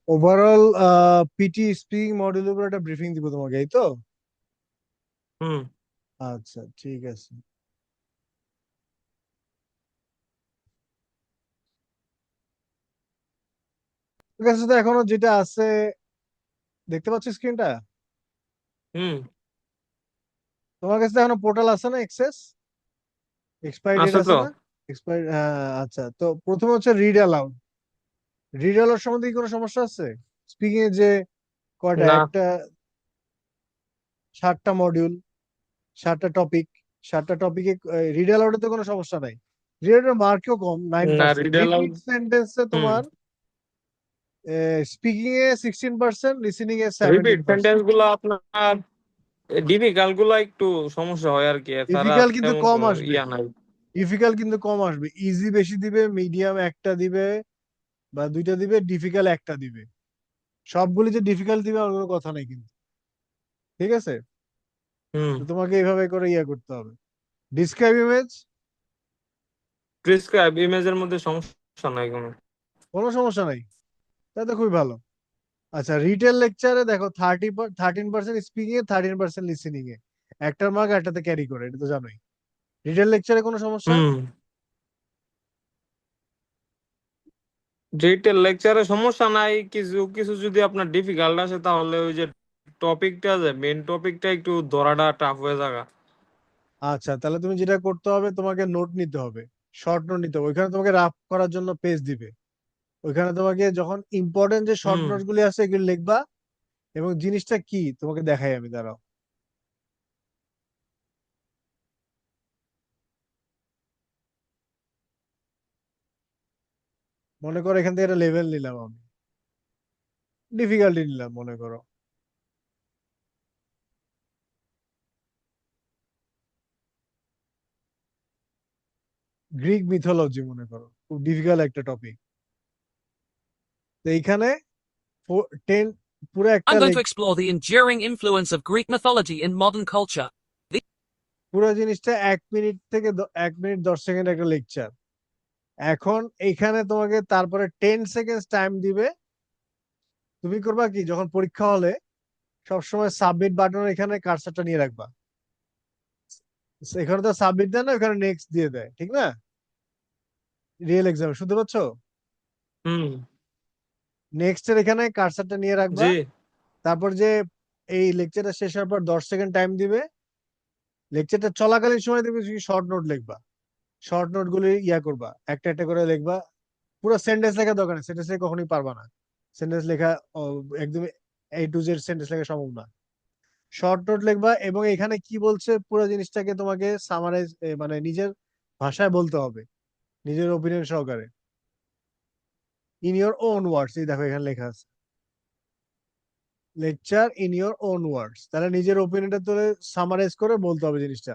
Overall PT speaking মডিউলের উপর একটা ব্রিফিং দিব তোমাকে, এই তো? হুম। আচ্ছা, ঠিক আছে। ঠিক আছে, তো এখনো যেটা আছে দেখতে পাচ্ছ স্ক্রিনটা? হুম। তোমার কাছে তো এখনো পোর্টাল আছে না, এক্সেস এক্সপায়ারি ডেট আছে আছে তো। না? এক্সপায়ারি, হ্যাঁ। আচ্ছা, তো প্রথমে হচ্ছে রিড অ্যালাউড। রিড অ্যালাউড সম্বন্ধে কি কোনো সমস্যা আছে? স্পিকিং এ যে কয়টা, না, একটা 7টা মডিউল, 7টা টপিক, 7টা টপিকে রিড অ্যালাউডে তো কোনো সমস্যা নাই। রিড অ্যালাউড মার্কও কম, নাইন না পার্সেন্ট রিড রিপিট অ্যালাউড। সেন্টেন্সে হুম। তোমার স্পিকিং এ 16%, লিসেনিং এ রিপিট 17%। সেন্টেন্স গুলো আপনার ডিফিকাল্ট গুলো একটু সমস্যা হয় আর কি, এছাড়া ডিফিকাল্ট কিন্তু তেমন কম কোনো আসবে। ইয়া নাই। ডিফিকাল্ট কিন্তু কম আসবে, ইজি বেশি দিবে, মিডিয়াম একটা দিবে বা দুইটা দিবে, ডিফিকাল্ট একটা দিবে। সবগুলি যে ডিফিকাল্ট দিবে আর কোনো কথা নাই কিন্তু। ঠিক আছে, হুম। তো তোমাকে এইভাবে করে ইয়া করতে হবে। ডিসক্রাইব ইমেজ, প্রেসক্রাইব ইমেজের মধ্যে সমস্যা নাই কোনো। কোনো সমস্যা নাই, তাই তো খুবই ভালো। আচ্ছা, রিটেল লেকচারে দেখো 13% স্পিকিং এ, 13% লিসেনিং এ। একটার মার্ক একটাতে ক্যারি করে, এটা তো জানোই। রিটেল লেকচারে কোনো সমস্যা? হুম। ডিটেল লেকচারে সমস্যা নাই, কিছু কিছু যদি আপনার ডিফিকাল্ট আসে তাহলে ওই যে টপিকটা, যে মেন টপিকটা একটু ধরাটা টাফ হয়ে যাবে। আচ্ছা, তাহলে তুমি যেটা করতে হবে, তোমাকে নোট নিতে হবে, শর্ট নোট নিতে হবে। ওইখানে তোমাকে রাফ করার জন্য পেজ দিবে। ওইখানে তোমাকে যখন ইম্পর্টেন্ট যে শর্ট হুম। নোট গুলি আছে এগুলো লিখবা, এবং জিনিসটা কি তোমাকে দেখাই আমি, দাঁড়াও। মনে করো এখান থেকে একটা লেভেল নিলাম আমি, ডিফিকাল্টি নিলাম মনে করো, গ্রিক মিথোলজি মনে করো, খুব ডিফিকাল্ট একটা টপিক। তো এইখানে 10, পুরো একটা I'm going to explore the enduring influence of Greek mythology in modern culture. পুরো জিনিসটা 1 মিনিট থেকে 1 মিনিট 10 সেকেন্ড একটা লেকচার। এখন এইখানে তোমাকে তারপরে 10 সেকেন্ড টাইম দিবে। তুমি করবা কি, যখন পরীক্ষা হলে সবসময় সাবমিট বাটনের এখানে কার্সারটা নিয়ে রাখবা। এখানে তো সাবমিট দেয় না, ওখানে নেক্সট দিয়ে দেয়, ঠিক না? রিয়েল এক্সাম শুনতে পাচ্ছ? হুম। নেক্সট এর এখানে কার্সারটা নিয়ে রাখবা। জি। তারপর যে এই লেকচারটা শেষ হওয়ার পর 10 সেকেন্ড টাইম দিবে। লেকচারটা চলাকালীন সময় তুমি শর্ট নোট লিখবা। শর্ট নোট গুলি ইয়া করবা, একটা একটা করে লিখবা। পুরো সেন্টেন্স লেখা দরকার নেই, সেন্টেন্স কখনোই পারবা না। সেন্টেন্স লেখা একদম A to Z সেন্টেন্স লেখা সম্ভব না। শর্ট নোট লিখবা, এবং এখানে কি বলছে পুরো জিনিসটাকে তোমাকে সামারাইজ, মানে নিজের ভাষায় বলতে হবে, নিজের ওপিনিয়ন সহকারে, ইন ইওর ওন ওয়ার্ডস। এই দেখো এখানে লেখা আছে, lecture in your own words. তাহলে নিজের ওপিনিয়নটা তুলে সামারাইজ করে বলতে হবে জিনিসটা।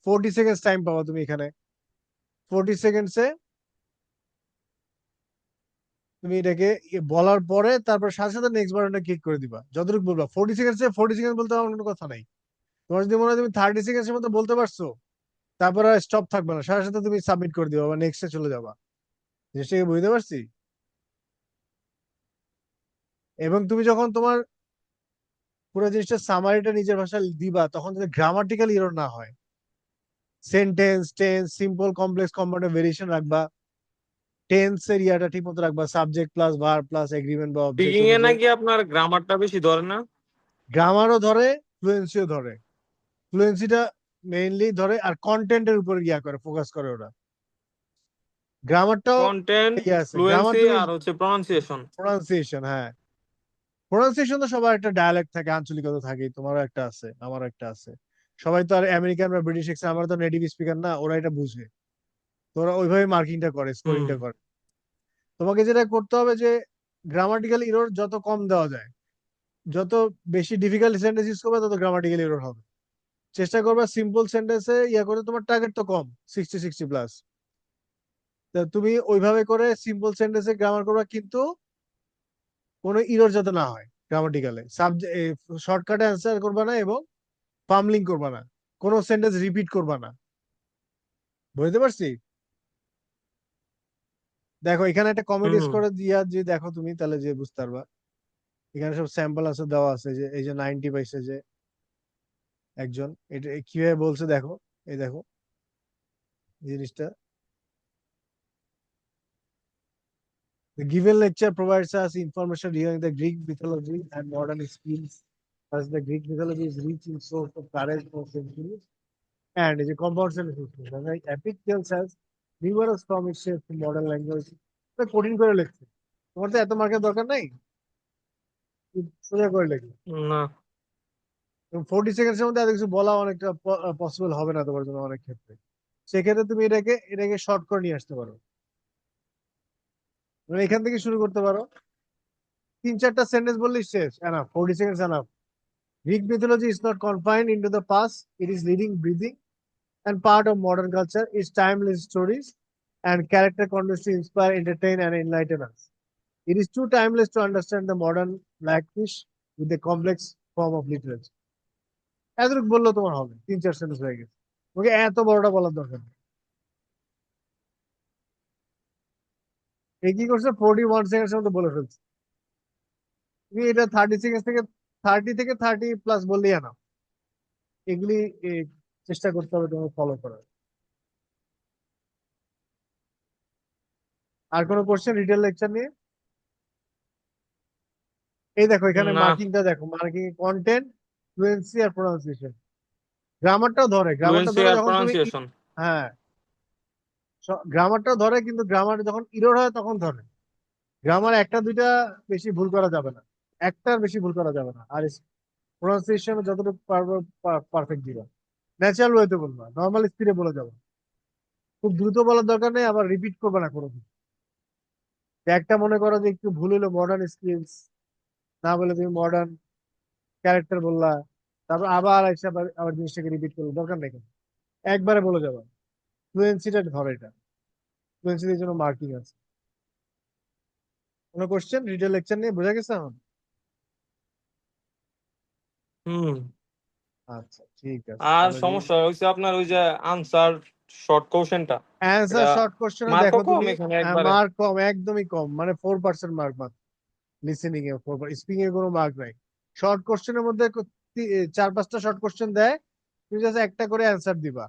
40 সেকেন্ডস টাইম পাবা তুমি এখানে। 40 সেকেন্ডসে তুমি এটাকে বলার পরে তারপর সাথে সাথে নেক্সট বাটনটা ক্লিক করে দিবা, যতটুকু বলবা। 40 সেকেন্ডসে 40 সেকেন্ড বলতে আমার কোনো কথা নাই। তোমার যদি মনে হয় তুমি 30 সেকেন্ডের মতো বলতে পারছো, তারপর আর স্টপ থাকবে না, সাথে সাথে তুমি সাবমিট করে দিবা বা নেক্সটে চলে যাবা। জিনিসটাকে বুঝতে পারছি? এবং তুমি যখন তোমার পুরো জিনিসটা সামারিটা নিজের ভাষায় দিবা, তখন যদি গ্রামাটিক্যাল এরর না হয়, sentence, tense, simple, complex, compound variation রাখবা। টেন্স এর ইয়াটা ঠিক মতো রাখবা, subject plus verb plus agreement বা অবজেক্ট স্পিকিং এ অনুযায়ী। নাকি আপনার গ্রামারটা বেশি ধরে না? গ্রামারও ধরে, ফ্লুয়েন্সিও ধরে। ফ্লুয়েন্সিটা মেইনলি ধরে, আর কন্টেন্টের উপর ইয়া করে, ফোকাস করে ওরা। গ্রামারটাও কন্টেন্ট, ইয়ে আছে, গ্রামার ফ্লুয়েন্সি তুমি, আর হচ্ছে প্রনাউন্সিয়েশন। প্রোনাউন্সিয়েশন, হ্যাঁ। প্রোনাউন্সিয়েশন তো সবার একটা ডায়ালেক্ট থাকে, আঞ্চলিকতা থাকে, তোমারও একটা আছে, আমারও একটা আছে। সবাই তো আর আমেরিকান বা ব্রিটিশ এক্সেন্ট, আমরা তো নেটিভ স্পিকার না, ওরা এটা বুঝে। তো ওরা ওইভাবে মার্কিংটা করে, হুম। স্কোরিংটা করে। তোমাকে যেটা করতে হবে যে গ্রামাটিক্যাল এরর যত কম দেওয়া যায়, যত বেশি ডিফিকাল্ট সেন্টেন্স ইউজ করবে তত গ্রামাটিক্যাল এরর হবে। চেষ্টা করবে সিম্পল সেন্টেন্সে ইয়া করে, তোমার টার্গেট তো কম, 60 প্লাস। তুমি ওইভাবে করে সিম্পল সেন্টেন্সে গ্রামার করবা, কিন্তু কোনো ইরর যাতে না হয় গ্রামাটিক্যালে। সাবজেক্ট শর্টকাটে অ্যান্সার করবা না, এবং পামলিং করবা না, কোনো সেন্টেন্স রিপিট করবা না। বুঝতে পারছি? দেখো এখানে একটা কমেডি হুম। স্কোরে দিয়া যে দেখো তুমি, তাহলে যে বুঝতে পারবা। এখানে সব স্যাম্পল আছে, দেওয়া আছে, যে এই যে 90 পাইছে যে একজন, এটা কিভাবে বলছে দেখো, এই দেখো এই জিনিসটা। The given lecture provides us information regarding the Greek mythology and modern schemes, as the Greek mythology is rich in source of courage for centuries and is a compound sentence. The epic tales has numerous from its shape to modern language. এটা কঠিন করে লিখছে, তোমার তো এত মার্কের দরকার নাই, খুব সোজা করে লিখবে। না 40 সেকেন্ডের মধ্যে এত কিছু বলা অনেকটা পসিবল হবে না তোমার জন্য অনেক ক্ষেত্রে। সেক্ষেত্রে তুমি এটাকে শর্ট করে নিয়ে আসতে পারো, মানে এখান থেকে শুরু করতে পারো, 3-4টা সেন্টেন্স বললেই শেষ, enough, 40 seconds enough. Greek mythology is not confined into the past, it is living, breathing, and part of modern culture. Its timeless stories and character continues to inspire, entertain, and enlighten us. It is too timeless to understand the modern blackfish with a complex form of literature. এতটুকু বললেও তোমার হবে, 3-4 sentence হয়ে গেছে, ওকে এত বড়টা বলার দরকার নেই। এই কি করছে, 41 সেকেন্ডের মধ্যে বলে ফেলছে। তুমি এটা 30 থেকে 30 প্লাস বললেই না, এগুলি চেষ্টা করতে হবে তোমার ফলো করার। আর কোনো কোশ্চেন রিটেল লেকচার নিয়ে? এই দেখো এখানে না মার্কিংটা দেখো, মার্কিং কন্টেন্ট, ফ্লুয়েন্সি আর প্রোনাউন্সিয়েশন। গ্রামারটাও ধরে, গ্রামারটা ফ্লুয়েন্সি ধরে আর যখন তুমি প্রনাউন্সিয়েশন। হ্যাঁ, গ্রামারটাও ধরে, কিন্তু গ্রামার যখন ইরর হয় তখন ধরে। গ্রামার একটা দুইটা বেশি ভুল করা যাবে না, একটার বেশি ভুল করা যাবে না। আর প্রোনাউন্সিয়েশন যতটুকু পারবে পারফেক্ট দিবা, ন্যাচারাল ওয়েতে বলবা, নর্মাল স্পিডে বলে যাবে, খুব দ্রুত বলার দরকার নেই, আবার রিপিট করবে না কোনো কিছু। একটা মনে করো যে একটু ভুল হলো, মডার্ন স্কিলস না বলে তুমি মডার্ন ক্যারেক্টার বললা, তারপর আবার এসে আবার জিনিসটাকে রিপিট করলো, দরকার নেই কিন্তু, একবারে বলে যাবে। ফ্লুয়েন্সিটা ধরে, এটা ফ্লুয়েন্সির জন্য মার্কিং আছে। কোনো কোশ্চেন রিটেল লেকচার নিয়ে বোঝা গেছে এখন? হুম। আচ্ছা ঠিক আছে, আর তাহলে সমস্যা হয়েছে আপনার ওই যে আনসার শর্ট কোশ্চেনটা, অ্যান্সার এটা শর্ট কোশ্চেনে মার্কও দেখো কম তুমি, এখানে একবারে। মার্ক কম, একদমই কম, মানে 4% মার্ক মাত্র। লিসেনিং এ 4, স্পিকিং এ কোনো মার্ক নাই। শর্ট কোশ্চেনের মধ্যে 4-5টা শর্ট কোশ্চেন দেয়, তুমি জাস্ট একটা করে অ্যান্সার দিবা।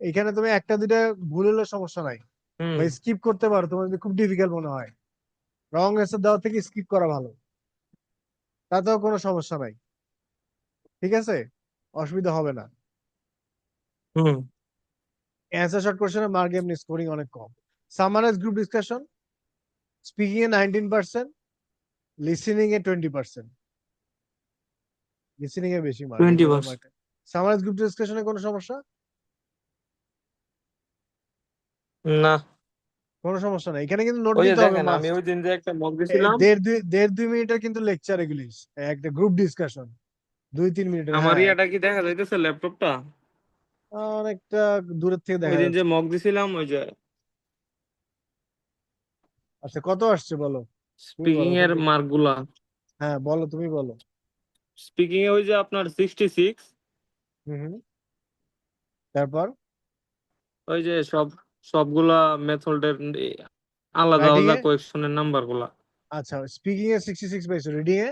এখানে তুমি একটা দুইটা ভুল হলে সমস্যা নাই, হুম বা স্কিপ করতে পারো তোমার যদি খুব ডিফিকাল্ট মনে হয়। রং অ্যান্সার দেওয়ার থেকে স্কিপ করা ভালো, তাতেও কোনো সমস্যা নাই, ঠিক আছে, অসুবিধা হবে না। হুম। অ্যান্সার শর্ট কোশ্চেনের মার্ক এমনি স্কোরিং অনেক কম। সামারাইজ গ্রুপ ডিসকাশন, স্পিকিং এ 19%, লিসেনিং এ 20%। লিসেনিং এ বেশি মার্ক, এই 20 জন্য বার্স। মার্ক। সামারাইজ গ্রুপ ডিসকাশনে কোনো সমস্যা? না কোনো সমস্যা নাই, এখানে কিন্তু নোট ওই যে নিতে হবে দেখেন আমি মাস্ট। ওই দিন যে একটা মক দিছিলাম, দেড় দুই মিনিটের কিন্তু লেকচার এগুলি, একটা গ্রুপ ডিসকাশন 2-3 মিনিটের, আমার হ্যাঁ। ইয়াটা কি দেখা যাইতেছে ল্যাপটপটা? অনেকটা দূরের থেকে ওই দেখা দিন যে যাচ্ছে। মক দিছিলাম ওই যে আচ্ছা কত আসছে বলো, তুমি স্পিকিং বলো ওখান এর থেকে। মার্ক গুলা, হ্যাঁ বলো, তুমি বলো। স্পিকিং এ ওই যে আপনার 66, হুম হুম, তারপর ওই যে সবগুলা মেথডের আলাদা রাইটিং আলাদা এ, কোয়েকশনের নাম্বার গুলা। আচ্ছা স্পিকিং এ 66 পাইছো, reading a?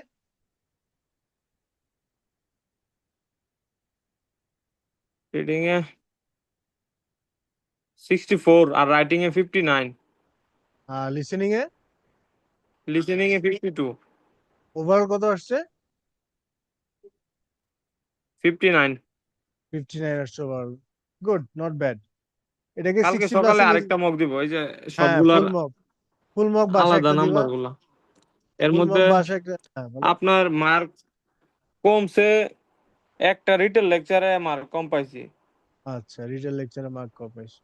Reading a 64 R writing A 59, listening A? Listening A 52, overall কত আসছে? 59। 59 আসছে ওভারঅল, গুড, নট ব্যাড। এটাকে কালকে 60 সকালে প্লাসে নিয়ে, আরেকটা মক দিব ওই যে হ্যাঁ সবগুলার ফুল মক বাসায় আলাদা একটা দিবা। নাম্বার গুলা। এর ফুল মক মধ্যে বাসায় একটা, হ্যাঁ বলো। আপনার মার্ক কমছে, একটা রিটেল লেকচারে মার্ক কম পাইছি। আচ্ছা রিটেল লেকচারে মার্ক কম পাইছো।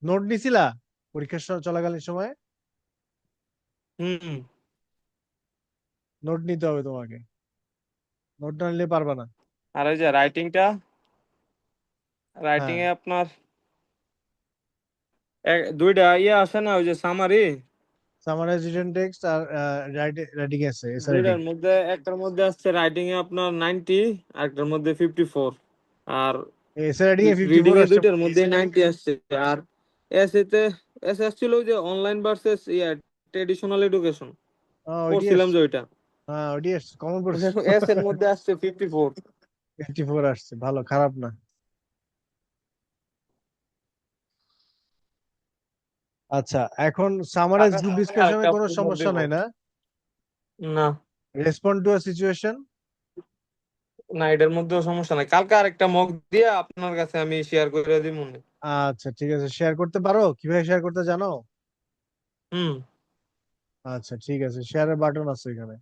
নোট নিছিলা পরীক্ষা চলাকালীন সময়? হুম। নোট নিতে হবে তোমাকে, নোট না নিলে পারবা না। আর ওই যে রাইটিংটা, রাইটিং হ্যাঁ, এ আপনার দুইটা ইয়ে আসে না, ওই যে সামারি, সামারাইজ রিটেন টেক্সট আর রাইটিং আছে, এসআই রাইটিং। দুইটার মধ্যে একটার মধ্যে আসছে রাইটিং এ আপনার 90, আর একটার মধ্যে 54। আর এসআই রাইটিং এ রিডিং 54 এ আসছে। দুইটার মধ্যে 90 আসছে। আর এসএতে এসে আসছিল ওই যে অনলাইন ভার্সেস ইয়া ট্রেডিশনাল এডুকেশন, ওইটি পড়ছিলাম আসছে। যে ওইটা। হ্যাঁ ওটি কমন পড়ছে। এস এর মধ্যে আসছে 54। 54 আসছে, ভালো, খারাপ না। আচ্ছা, এখন সামারাইজ কাকা গ্রুপ সামনে ডিসকাশনে আরেকটা কোনো প্রশ্ন সমস্যা দেব নাই না? না, রেসপন্ড টু আ সিচুয়েশন। না এটার মধ্যেও সমস্যা নাই, কালকে আরেকটা মক দিয়ে আপনার কাছে আমি শেয়ার করে দিব। আচ্ছা ঠিক আছে, শেয়ার করতে পারো? কিভাবে শেয়ার করতে জানো? হুম। আচ্ছা ঠিক আছে, শেয়ারের বাটন আছে এখানে,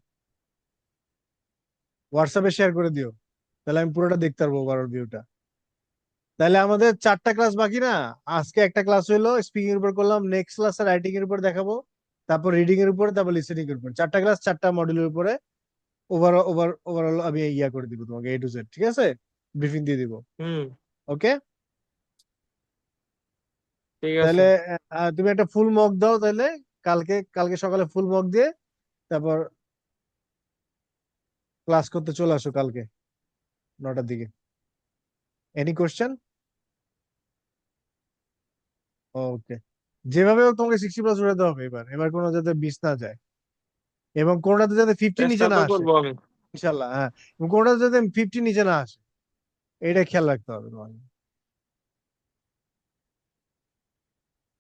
হোয়াটসঅ্যাপে শেয়ার করে দিও, তাহলে আমি পুরোটা দেখতে পারবো, ওভারঅল ভিউটা। তাহলে আমাদের 4টা ক্লাস বাকি না? আজকে একটা ক্লাস হইলো স্পিকিং এর উপর করলাম, নেক্সট ক্লাসে রাইটিং এর উপর দেখাবো, তারপর রিডিং এর উপর, তারপর লিসেনিং এর উপর। 4টা ক্লাস 4টা মডিউলের উপরে। ওভারঅল আমি ইয়া করে দিব তোমাকে, A to Z, ঠিক আছে? ব্রিফিং দিয়ে দিব। হুম। ওকে, ঠিক আছে। তাহলে তুমি একটা ফুল মক দাও তাহলে, কালকে কালকে সকালে ফুল মক দিয়ে তারপর ক্লাস করতে চলে আসো কালকে 9টার দিকে। Any question? ওকে, যেভাবে হোক তোমাকে 60+ উঠাতে হবে এবার, এবার কোনো যাতে মিস না যায়, এবং কোনোটাতে যাতে 50 চেষ্টা নিচে না তো আসে। করবো আমি। ইনশাল্লাহ, হ্যাঁ, এবং কোনোটাতে যাতে 50 নিচে না আসে, এটা খেয়াল রাখতে হবে তোমাকে।